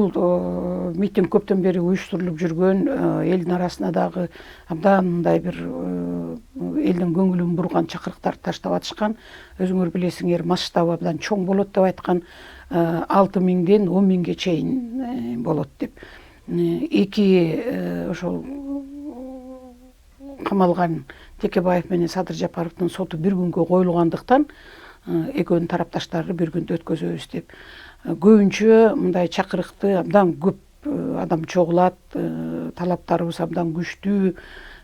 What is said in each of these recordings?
бул митинг көптөн бери уюштурулуп жүргөн, элдин арасына дагы абдан мындай бир элдин көңүлүн бурган чакырыктарды таштап атышкан. Өзүңөр билесиңер, масштабы абдан чоң болот деп айткан, 6000ден 10.000ге чейин болот деп. Эки ошол камалган Текебаев менен Садыр Жапаровдун соту бир күнгө коюлгандыктан экөөнүн тарапташтары бир күндө өткөзөбүз деп. Көбүнчө мындай чакырыкты абдан көп адам чогулат, талаптарыбыз абдан күчтүү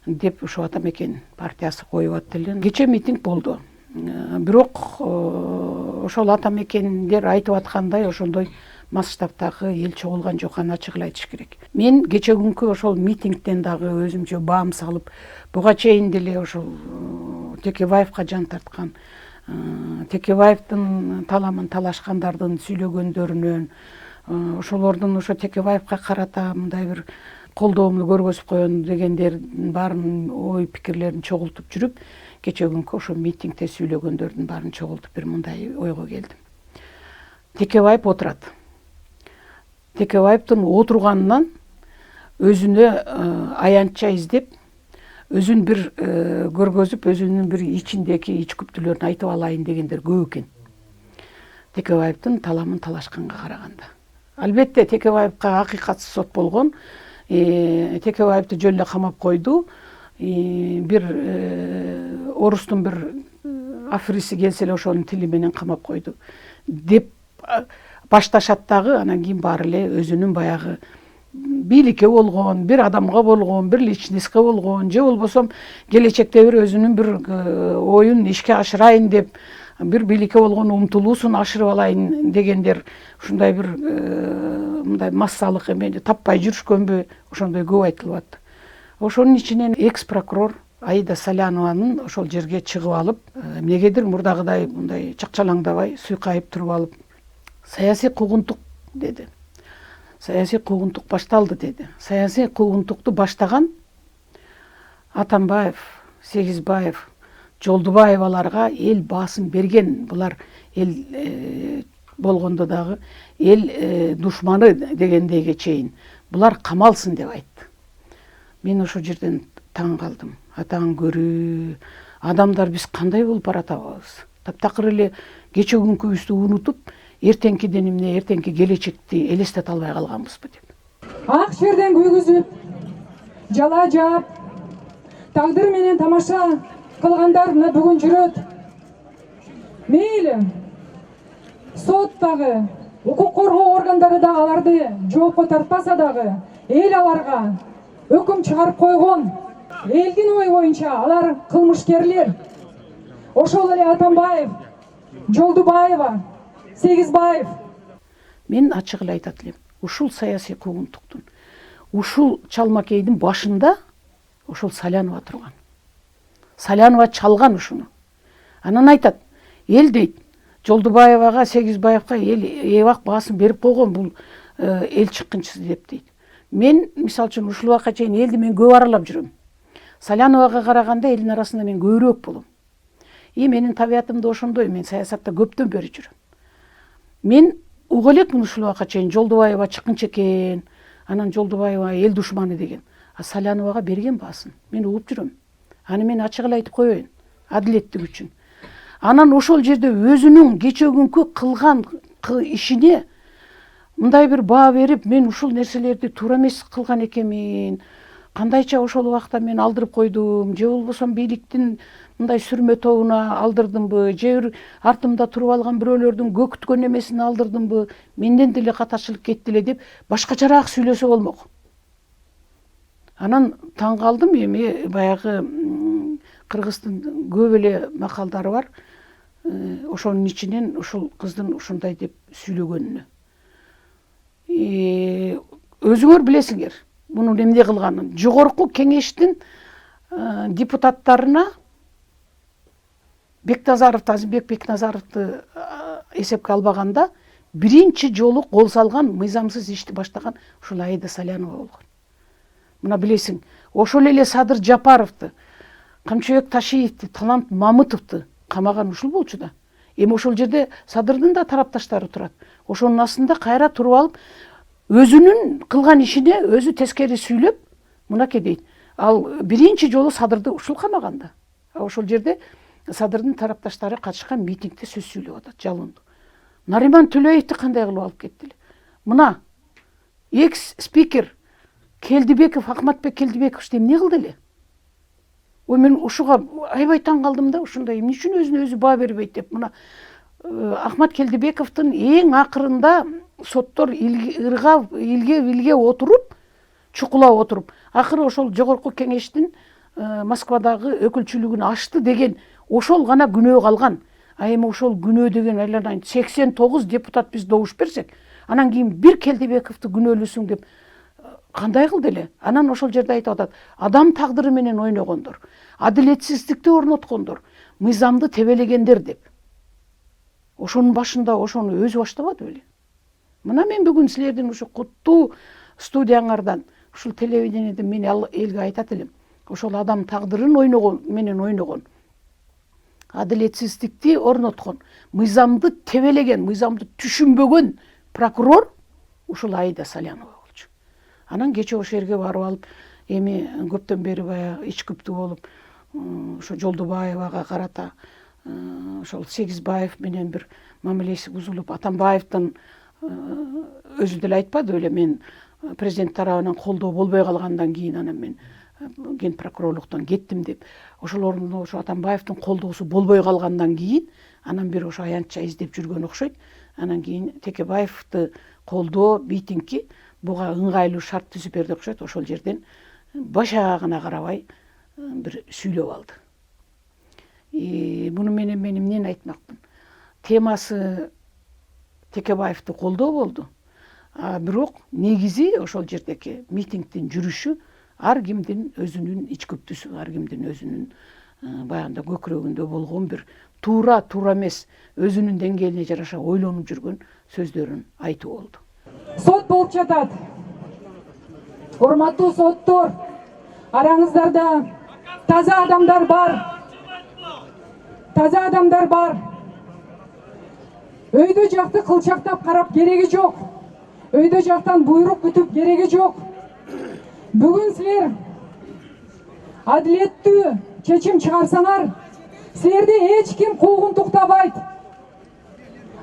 деп ошо Атамекен партиясы коюп аттылы. Кече митинг болду. Бирок ошол Атамекендер айтып аткандай ошондой масштабтагы эл чогулган жок, аны ачык эле айтыш керек. Мен кече күнкү ошол митингден дагы өзүмчө баам салып, буга чейин деле ошол Текебаевка жан тарткан, Текебаевдин таламын талашкандардын сүйлөгөндөрүнөн, ошолордун ошо Текебаевка карата мындай бир колдоомду көргөзүп коён дегендердин баарын ой пикирлерин чогултуп жүрүп, кече күнкү ошо митингде сүйлөгөндөрдүн баарын чогултуп бир мындай ойго келдим. Текебаев отурат. Текебаевдин отурганынан өзүнө аянтча издеп, өзүн бир көргөзүп, өзүнүн бир ичиндеги ич күптүүлөрүн айтып алайын дегендер көп экен. Текебаевдин таламын талашканга караганда. Албетте Текебаевка акыйкатсыз сот болгон. Текебаевди жөн эле камап койду. Бир орустун бир афериси келсе эле ошонун тили менен камап койду деп башташат дагы, анан кийин баары эле өзүнүн баягы бийликке болгон, бир адамга болгон, бир личностьке болгон, же болбосо келечекте бир өзүнүн бир оюн ишке ашырайын деп, бир бийликке болгон умтулуусун ашырып алайын дегендер ушундай бир мындай массалык эме таппай жүрүшкөнбү, ошондой көп айтылып атты. Ошонун ичинен экс-прокурор Аида Салянованын ошол жерге чыгып алып, эмнегедир мурдагыдай мындай чакчалаңдабай, суйкайып туруп алып, саясий куугунтук деди. Саясий куугунтук башталды деди. Саясий куугунтукту баштаган Атамбаев, Сегизбаев, Жолдубаеваларга эл баасым берген. Булар эл болгондо дагы эл душманы дегендейге чейин. Булар камалсын деп айтты. Мен ошол жерден таң калдым. Атаң көрүү, адамдар биз кандай болуп баратабыз? Таптакыр эле кече күнкүбүздү унутуп, эртеңкиден эмне, эртеңки келечекти элестете албай калганбызбы деп. Ак жерден күйгүзүп, жала жаап, тагдыр менен тамаша кылгандар мына бүгүн жүрөт. Мейли, сот дагы, укук коргоо органдары да аларды жоопко тартпаса дагы, эл аларга өкүм чыгарып койгон. Элдин ою боюнча алар кылмышкерлер. Ошол эле Атамбаев, Жолдубаева, Сегизбаев. Мен ачык эле айтат элем, ушул саясий куугунтуктун, ушул чалмакейдин башында ошол Салянова турган. Салянова чалган ушуну. Анан айтат, эл дейт, Жолдубаевага, Сегизбаевка эл эбак баасын берип койгон, бул эл чыккынчысы деп дейт. Мен мисалы үчүн ушул убакка чейин элди мен көп аралап жүрөм. Саляновага караганда элдин арасында мен көбүрөөк болом. Менин табиятым да ошондой, мен саясатта көптөн бери жүрөм. Мен уга элекмин ушул убакка чейин Жолдубаева чыккынчы экен, анан Жолдубаева эл душманы деген. А Саляновага берген баасын мен угуп жүрөм. Аны мен ачык эле айтып коеюн, адилеттик үчүн. Анан ошол жерде өзүнүн кече күнкү кылган ишине мындай бир баа берип, мен ушул нерселерди туура эмес кылган экенмин, кандайча ошол убакта мен алдырып койдум, же болбосо бийликтин мындай сүрмө тобуна алдырдымбы, же бир артымда туруп алган бирөөлөрдүн көкүткөн эмесин алдырдымбы, менден деле катачылык кетти эле деп башкачараак сүйлөсө болмок. Анан таң калдым, эми баягы кыргыздын көп эле макалдары бар. Ошонун ичинен ушул кыздын ушундай деп сүйлөгөнүнө. Өзүңөр билесиңер, мунун эмне кылганын. Жогорку кеңештин депутаттарына Азимбек Бекназаровду эсепке албаганда биринчи жолу кол салган, мыйзамсыз ишти баштаган ушул Аида Салянова болгон. Мына билесиң, ошол эле Садыр Жапаровду, Камчыбек Ташиевди, Талант Мамытовду камаган ушул болчу да. Эми ошол жерде Садырдын да тарапташтары турат. Ошонун астында кайра туруп алып, өзүнүн кылган ишине өзү тескери сүйлөп мынакей дейт. Ал биринчи жолу Садырды ушул камаганда. Ошол жерде Садырдын тарапташтары катышкан митингде сөз сүйлөп атат, жалындуу. Нариман Төлөевди кандай кылып алып кетти эле? Мына экс спикер Келдибеков, Акматбек Келдибеков эмне кылды эле? Ой, мен ушуга аябай таң калдым да, ушундай эмне үчүн өзүнө өзү баа бербейт деп. Мына Ахмат Келдибековдун эң акырында соттор илге отуруп, чукулап отуруп, акыры ошол жогорку кеңештин Москвадагы өкүлчүлүгүн ачты деген ошол гана күнөө калган. А эми ошол күнөө деген айланайын 89 депутат биз добуш берсек, анан кийин бир Келдибековду күнөөлүсүң деп кандай кылды эле? Анан ошол жерде айтып атат, адам тагдыры менен ойногондор, адилетсиздикти орноткондор, мыйзамды тебелегендер деп. Ошонун башында ошону өзү баштабады беле? Мына мен бүгүн силердин ушу куттуу студияңардан, ушул телевидениеден мен элге айтат элем. Ошол адам тагдырын менен ойногон, адилетсиздикти орноткон, мыйзамды тебелеген, мыйзамды түшүнбөгөн прокурор ушул Аида Салянова болчу. Анан кече ошол жерге барып алып, эми көптөн бери баягы ичкүптүү болуп, ошо Жолдубаевага карата ошол Сегизбаев менен бир мамилеси бузулуп, Атамбаевдин өзү деле айтпады беле, мен президент тарабынан колдоо болбой калгандан кийин анан мен ген прокурорлуктан кеттим деп. Ошол орунда ошо Атамбаевдин колдоосу болбой калгандан кийин анан бир ошо аянтча издеп жүргөн окшойт. Анан кийин Текебаевди колдоо митингки буга ыңгайлуу шарт түзүп берди окшойт. Ошол жерден башагына карабай бир сүйлөп алды. Буну менен мен эмнени айтмакмын? Темасы Текебаевди колдоо болду. Бирок негизи ошол жердеги митингдин жүрүшү ар кимдин өзүнүн ичкүптүүсү, ар кимдин өзүнүн баягында көкүрөгүндө болгон бир туура эмес, өзүнүн деңгээлине жараша ойлонуп жүргөн сөздөрүн айтуу болду. Сот болуп жатат. Урматтуу соттор, араңыздарда таза адамдар бар. Таза адамдар бар. Өйдө жакты кылчактап карап кереги жок. Өйдө жактан буйрук күтүп кереги жок. Бүгүн силер адилеттүү чечим чыгарсаңар, силерди эч ким куугунтуктабайт.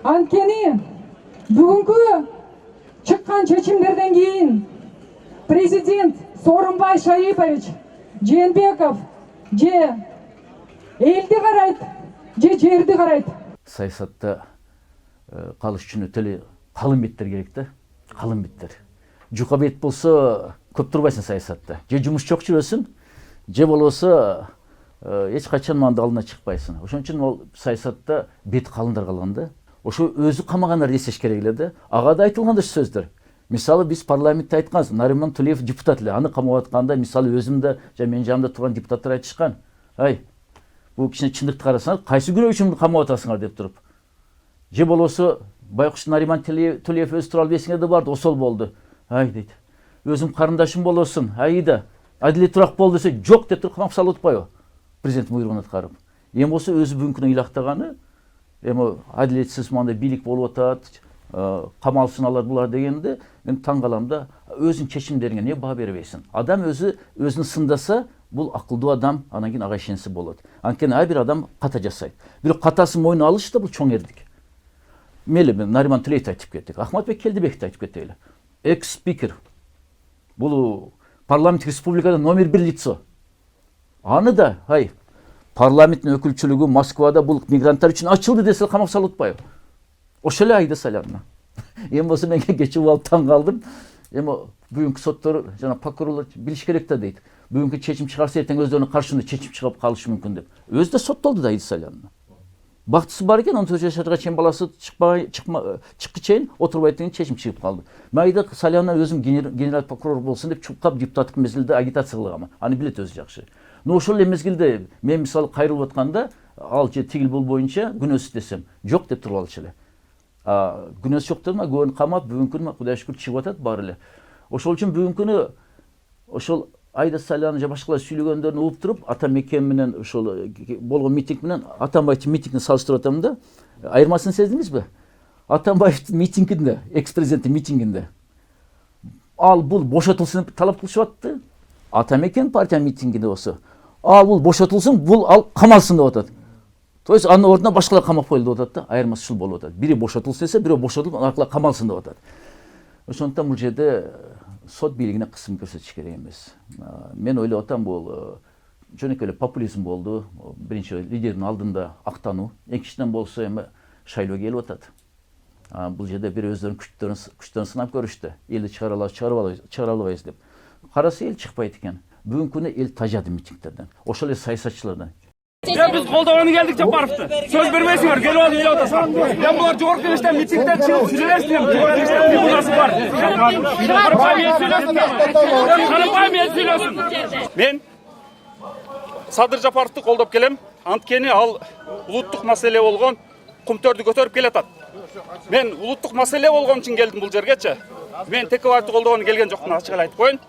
Анткени бүгүнкү чыккан чечимдерден кийин президент Сооронбай Шарипович, Жээнбеков же элди карайт, же жерди карайт. Саясатта калыш үчүн өтө калың беттер керек да, калың беттер. Жука бет болсо көп турбайсың саясатта. Же жумуш жок жүрөсүң, же болбосо эч качан мындан алдына чыкпайсың. Ошон үчүн ол саясатта бет калыңдар калган да. Ошо өзү камагандар эсеш керек эле да. Ага да айтылган сөздөр. Мисалы биз парламентте айтканбыз, Нариман Төлөев депутат эле, аны камап атканда мисалы өзүм да же менин жанымда турган депутаттар айтышкан. Ай, бул кичине чындыкты карасаңар, кайсы күнөө үчүн камап атасыңар деп туруп. Же болбосо байкуш Нариман Төлөев өз туралы бесиңерде барды, осол болду. Ай дейт. Өзүм карындашым болосун, Аида, адилеттүүрөөк бол десе, жок деп туруп камап салып атпайбы? Президент буйругун аткарып. Эми болсо өзү бүгүнкү ыйлактаганы, эми адилетсиз мындай бийлик болуп атат, камалсын алар булар дегенде, мен таң калам да, өзүнүн чечимдериңе эмне баа бербейсиң? Адам өзүн сындаса, бул акылдуу адам, анан кийин ага ишенсе болот. Анткени ар бир адам ката жасайт. Бирок катасын мойнуна алыш да бул чоң эрдик. Мели Нариман Төлөевди айтып кеттик, Акматбек Келдибековди айтып кетели. Экс-спикер. Бул парламент республикада номер 1 лицо. Аны да, парламенттин өкүлчүлүгү Москвада бул мигранттар үчүн ачылды десе камап салып атпайбы? Ошол эле Аида Салянова. Эми болсо мен кече алып таң калдым. Эми бүгүнкү соттор жана прокурорлор билиш керек да дейт. Бүгүнкү чечим чыгарса эртең өздөрүнүн каршысында чечим чыгып калышы мүмкүн деп. Өзү да соттолду да Аида Салянова. Бактысы бар экен, 19 жашарга чейин баласы чыккы чейин отурбайт деген чечим чыгып калды. Мен Аида Салянова өзүм генерал прокурор болсун деп чукап депутаттык мезгилде агитация кылгам. Аны билет өзү жакшы. Но ошол эле мезгилде мен мисалы кайрылып атканда, ал же тигил бул боюнча күнөөсүз десем, жок деп туруп алчу эле. Күнөөсү жок дедим, көбүн камап, бүгүнкү Кудайга шүкүр чыгып атат баары эле. Ошол үчүн бүгүнкүнү ошол Аида Салянова же башкалар сүйлөгөндөрүн угуп туруп, ата мекен менен ошол болгон митинг менен Атамбаевдин митингин салыштырып атам да. Айырмасын сездиңизби? Атамбаевдин митингинде, экс-президенттин митингинде ал бул бошотулсын деп талап кылышып атты. Атамекен партия митингинде болсо ал бул бошотулсын, бул ал камалсын деп атат. То есть анын ордуна башкалар камап коюлду деп атат да, айырмасы ушул болуп атат. Бири бошотулсын десе, бирөө бошотулуп анан аркылуу камалсын деп атат. Ошондуктан бул жерде сот бийлигине кысым көрсөтүш керек эмес. Мен ойлоп атам, бул жөнөкөй эле популизм болду. Биринчи лидердин алдында актануу, экинчиден болсо эми шайлоо келип атат. Бул жерде бир өздөрүнүн күчтөрүн сынап көрүштү. Элди чыгара албайбыз деп. Караса эл чыкпайт экен. Бүгүнкү күнү эл тажады митингдерден. Ошол эле саясатчылардан. Biz kolda geldik Japarov'ta. Söz vermeysin, gelip alıp geliyor otasın. Ben bunlar Cumhur Kılıç'tan mitingden çıkıp sürüleştireyim. Cumhur Kılıç'tan bir burası var. Karıpayım söylüyorsun ama. Karıpayım söylüyorsun. Ben Sadır Japarov'tu koldap gelem. Antkeni al uluttuk mesele olgun, kumtörдү көтөрүп келатат. Men uluttuk mesele olgun için geldim bu жергече. Men Tekevaev'ti koldogonu gelgen жокмун, ачык эле айтып коеюн.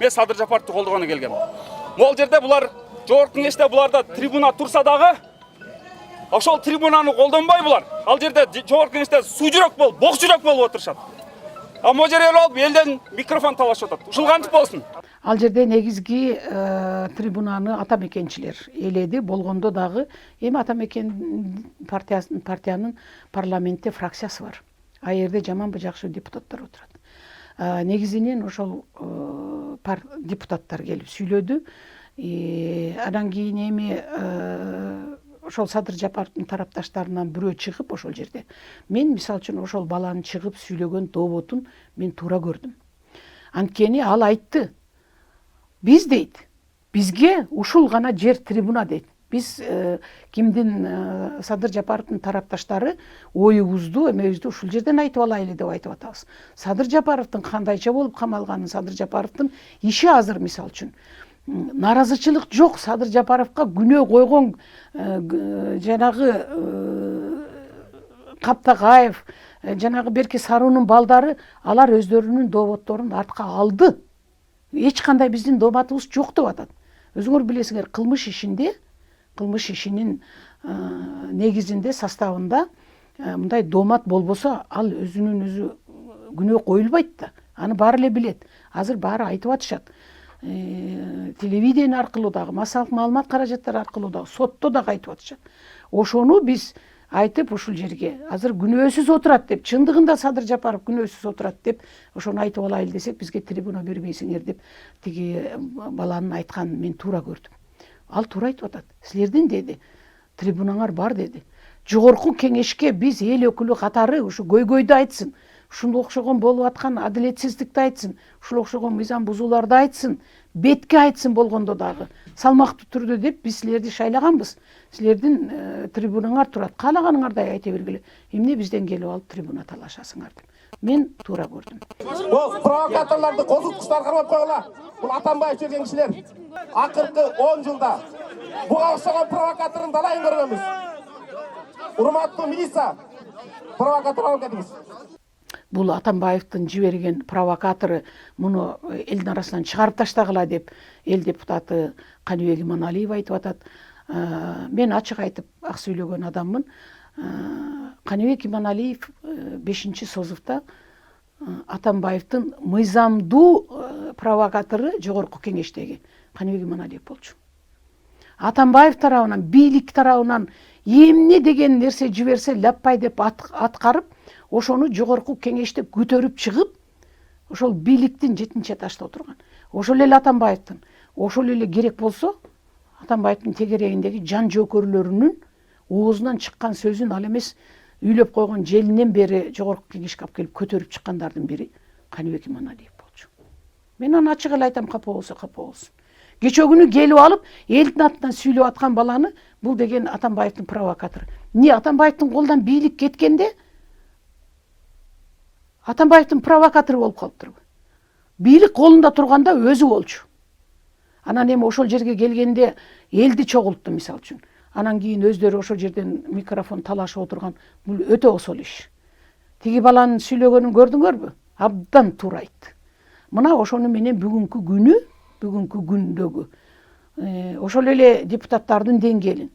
Мен Sadır Japarov'tu koldogonu келгем. Бул жерде булар Жогорку кеңеште буларда трибуна турса дагы, ошол трибунаны колдонбой булар. Ал жерде жогорку кеңеште суу жүрөк болуп, бок жүрөк болуп отурушат. А могу жерге алып элден микрофон талашып атат. Ушул кантип болсун? Ал жерде негизги трибунаны атамекенчилер эледи. Болгондо дагы эми атамекен партиянын парламентте фракциясы бар. А жерде жаманбы жакшы депутаттар отурат. Негизинен ошол депутаттар келип сүйлөдү. Анан кийин эми ошол Садыр Жапаровдун тарапташтарынан бирөө чыгып ошол жерде. Мен мисалы үчүн ошол баланын чыгып сүйлөгөн доботун мен туура көрдүм. Анткени ал айтты. Биз дейт, бизге ушул гана жер трибуна дейт. Биз кимдин Садыр Жапаровдун тарапташтары оюбузду, эмебизди ушул жерден айтып алайлы деп айтып атабыз. Садыр Жапаровдун кандайча болуп камалганын, Садыр Жапаровдун иши азыр мисалы үчүн наразычылык жок. Садыр Жапаровго күнөө койгон жанагы Каптагаев, жанагы Берке Саруунун балдары, алар өздөрүнүн доботторун артка алды. Эч кандай биздин добатыбыз жок деп атат. Өзүңөр билесиңер, кылмыш ишинин негизинде, составында мындай домат болбосо, ал өзүнүн өзү күнөө коюлбайт да. Аны баары эле билет. Азыр баары айтып атышат. Телевидение аркылуу дагы, массалык маалымат каражаттары аркылуу дагы, сотто дагы айтып атышат. Ошону биз айтып ушул жерге азыр күнөөсүз отурат деп, чындыгында Садыр Жапаров күнөөсүз отурат деп, ошону айтып алайлы десек, бизге трибуна бербейсиңер деп тиги баланын айтканын мен туура көрдүм. Ал туура айтып атат. Силердин деди, трибунаңар бар деди. Жогорку кеңешке биз эл өкүлү катары ушу көйгөйдү айтсын. Ушунга окшогон болуп аткан адилетсиздикти айтсын, ушул окшогон мыйзам бузууларды айтсын, бетке айтсын болгондо дагы салмактуу түрдө деп биз силерди шайлаганбыз. Силердин трибунаңар турат, каалаганыңардай айта бергиле. Эмне бизден келип алып трибуна талашасыңар деп. Мен туура көрдүм. Бул провокаторлорду козуткучтар кармап койгула. Бул Атамбаев жүргөн кишилер. Акыркы 10 жылда буга окшогон провокатордун далайын көргөнбүз. Урматтуу милиция, провокатор алып кетиңиз. Бул Атамбаевдин жиберген провокатору муну элдин арасынан чыгарып таштагыла деп эл депутаты Каныбек Иманалиев айтып атат. Мен ачык айтып ак сүйлөгөн адаммын. Каныбек Иманалиев 5-созувда Атамбаевдин мыйзамдуу провокатору жогорку кеңештеги Каныбек Иманалиев болчу. Атамбаев тарабынан, бийлик тарабынан эмне деген нерсе жиберсе лаппай деп аткарып, ошону жогорку кеңеште көтөрүп чыгып, ошол бийликтин 7-этажда отурган. Ошол эле Атамбаевдин, ошол эле керек болсо, Атамбаевдин тегерегиндеги жан жөкөрлөрүнүн оозунан чыккан сөзүн ал эмес үйлөп койгон желинен бери жогорку кеңешке алып келип көтөрүп чыккандардын бири Каныбек Иманалиев болчу. Мен аны ачык эле айтам, капа болсо капа болсун. Кече күнү келип алып, элдин атынан сүйлөп аткан баланы бул деген Атамбаевдин провокатору. Эмне Атамбаевдин колунан бийлик кеткенде Атамбаевдин провокатору болуп калыптырбы? Бийлик колунда турганда өзү болчу. Анан эми ошол жерге келгенде элди чогултту мисалы үчүн. Анан кийин өздөрү ошол жерден микрофон талашып отурган, бул өтө осол иш. Тиги баланын сүйлөгөнүн көрдүңөрбү? Абдан туура айтты. Мына ошону менен бүгүнкү күндөгү ошол эле депутаттардын деңгээлин,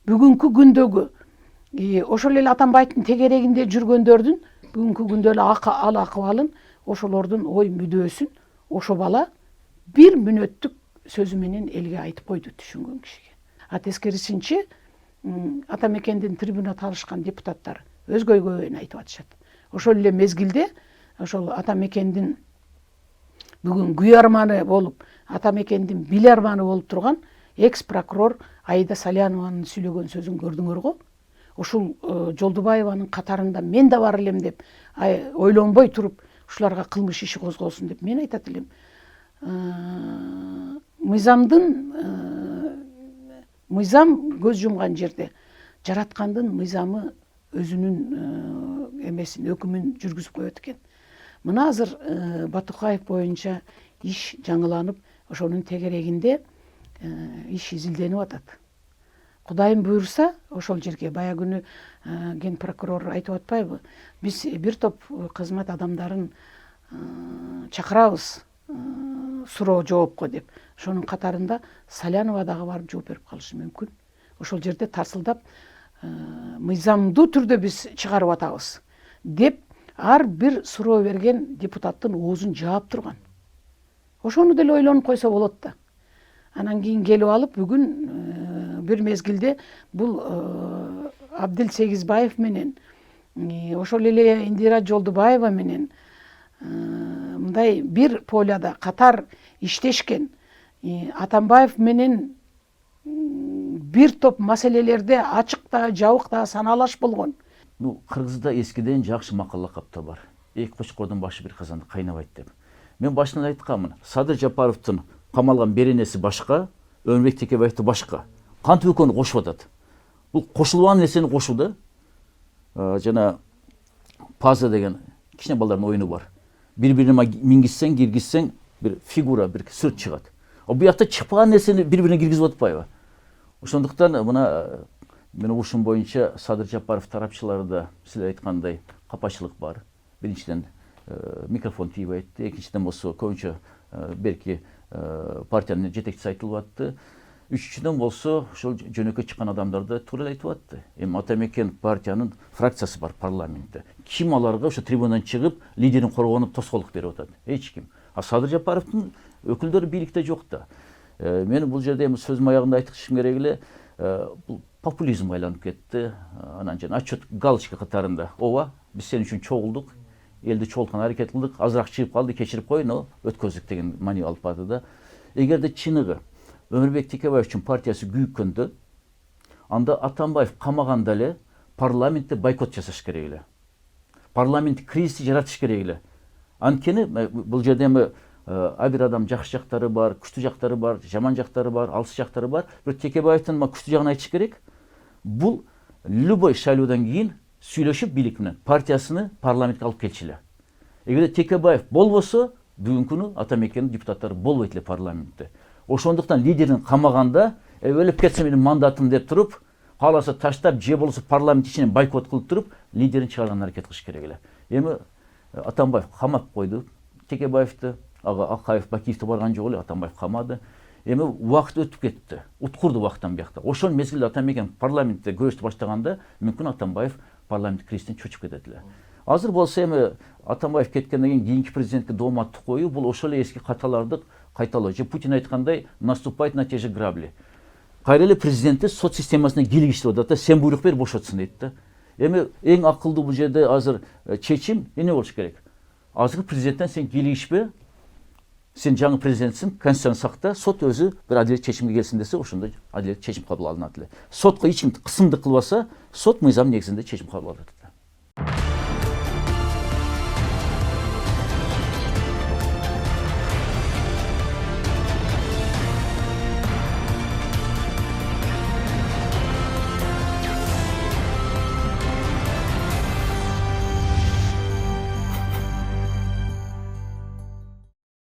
бүгүнкү күндөгү ошол эле Атамбаевдин тегерегинде жүргөндөрдүн бүгүнкү күндө эле ал акыбалын ошолордун ой мүдөөсүн ошо бала 1 мүнөттүк сөзү менен элге айтып койду түшүнгөн кишиге. А тескерисинче ата мекендин трибуна талышкан депутаттар өз көйгөйүн айтып атышат. Ошол эле мезгилде ошол ата мекендин бүгүн күй арманы болуп, ата мекендин бил арманы болуп турган экс прокурор Аида Салянованын сүйлөгөн сөзүн көрдүңөр го. Ушул Жолдубаеванын катарында мен да бар элем деп ойлонбой туруп ушуларга кылмыш иши козголсун деп мен айтат элем. Мыйзам көз жумган жерде жараткандын мыйзамы өзүнүн эмесин өкүмүн жүргүзүп коет экен. Мына азыр Батукаев боюнча иш жаңыланып, ошонун тегерегинде иш изилденип атат. Кудайым буйрса, ошол жерге бая күнү ген прокурор айтып атпайбы? Биз бир топ кызмат адамдарын чакырабыз суроо жоопко деп. Ошонун катарында Салянова дагы барып жооп берип калышы мүмкүн. Ошол жерде тарсылдап мыйзамдуу түрдө биз чыгарып атабыз деп ар бир суроо берген депутаттын оозун жаап турган. Ошону деле ойлонуп койсо болот да. Анан кийин келип алып бүгүн бир мезгилде бул Абдил Сегизбаев менен ошол эле Индира Жолдубаева менен мындай бир поляда катар иштешкен Атамбаев менен бир топ маселелерде ачык да жабык да санаалаш болгон. Кыргызда эскиден жакшы макал лакапта бар. Эки кочкордун башы бир казанда кайнабайт деп. Мен башынан айтканмын. Садыр Жапаровдун камалган беренеси башка, Өмүрбек Текебаевди башка. Кантип экөөнү кошуп атат. Бул кошулган нерсени кошууда жана паза деген кичине балдардын оюну бар. Бири-бирине мингизсең, киргизсең бир фигура, бир сүрөт чыгат. Ал буякта чыпкан нерсени бири-бирине киргизип атпайбы? Ошондуктан мына мен угушум боюнча Садыр Жапаров тарапчылары да силер айткандай капачылык бар. Биринчиден микрофон тийбейт, экинчиден болсо көбүнчө берки партиянын жетекчиси айтылып атты. Үчүнчүдөн болсо ошол жөнөкөй чыккан адамдарды туура айтып атты. Эми ата мекен партиянын фракциясы бар парламентте. Ким аларга ошо трибунадан чыгып лидерин коргонуп тоскоолдук берип атат? Эч ким. А Садыр Жапаровдун өкүлдөрү бийликте жок да. Мен бул жерде эми сөзүм аягында айткышым керек эле, бул популизмге айланып кетти. Анан жана отчет галочка катарында. Ооба, биз сен үчүн чогулдук, элди чогултканга аракет кылдык, азыраак чыгып калды, кечирип кой, но өткөздүк деген мани алып барды да. Эгерде чыныгы Өмүрбек Текебаевдин партиясы күйүккөндө, анда Атамбаев камаганда эле парламентте бойкот жасаш керек эле. Парламент кризис жаратыш керек эле. Анткени бул жерде эми бир адам жакшы жактары бар, күчтүү жактары бар, жаман жактары бар, алыс жактары бар. Бирок Текебаевдин күчтүү жагын айтыш керек. Бул любой шайлоодан кийин сүйлөшүп бийлик менен партиясыны парламентке алып келчү эле. Эгерде Текебаев болбосо, бүгүнкү күнү ата мекендин депутаттары болбойт эле парламентте. Ошондуктан лидерин камаганда өлүп кетсем менин мандатым деп туруп, кааласа таштап, же болбосо парламент ичинен бойкот кылып туруп, лидерин чыгарганга аракет кылыш керек эле. Эми Атамбаев камап койду Текебаевди, Акаев, Бакиевди барган жок эле, Атамбаев камады. Эми убакыт өтүп кетти. Уткурду убакыттан биякта. Ошол мезгилде ата мекен парламентте көрүштү баштаганда, мүмкүн Атамбаев парламент кризистен чөчүп кетет эле. Азыр болсо эми Атамбаев кеткенден кийин кийинки президентке дооматты коюу, бул ошол эски каталарды кайталоо. Же Путин айткандай, наступать на те же грабли. Кайра эле президентти сот системасына кийлигиштирип атат да, сен буйрук бер, бошотсун дейт да. Эми эң акылдуу бул жерде азыр чечим эмне болуш керек? Азыркы президенттен сен кийлигишпе, сен жаңы президентсиң, конституцияны сакта, сот өзү бир адилет чечимге келсин десе, ошондо адилет чечим кабыл алынат эле. Сотко эч ким кысымдык кылбаса, сот мыйзам негизинде чечим кабыл алат.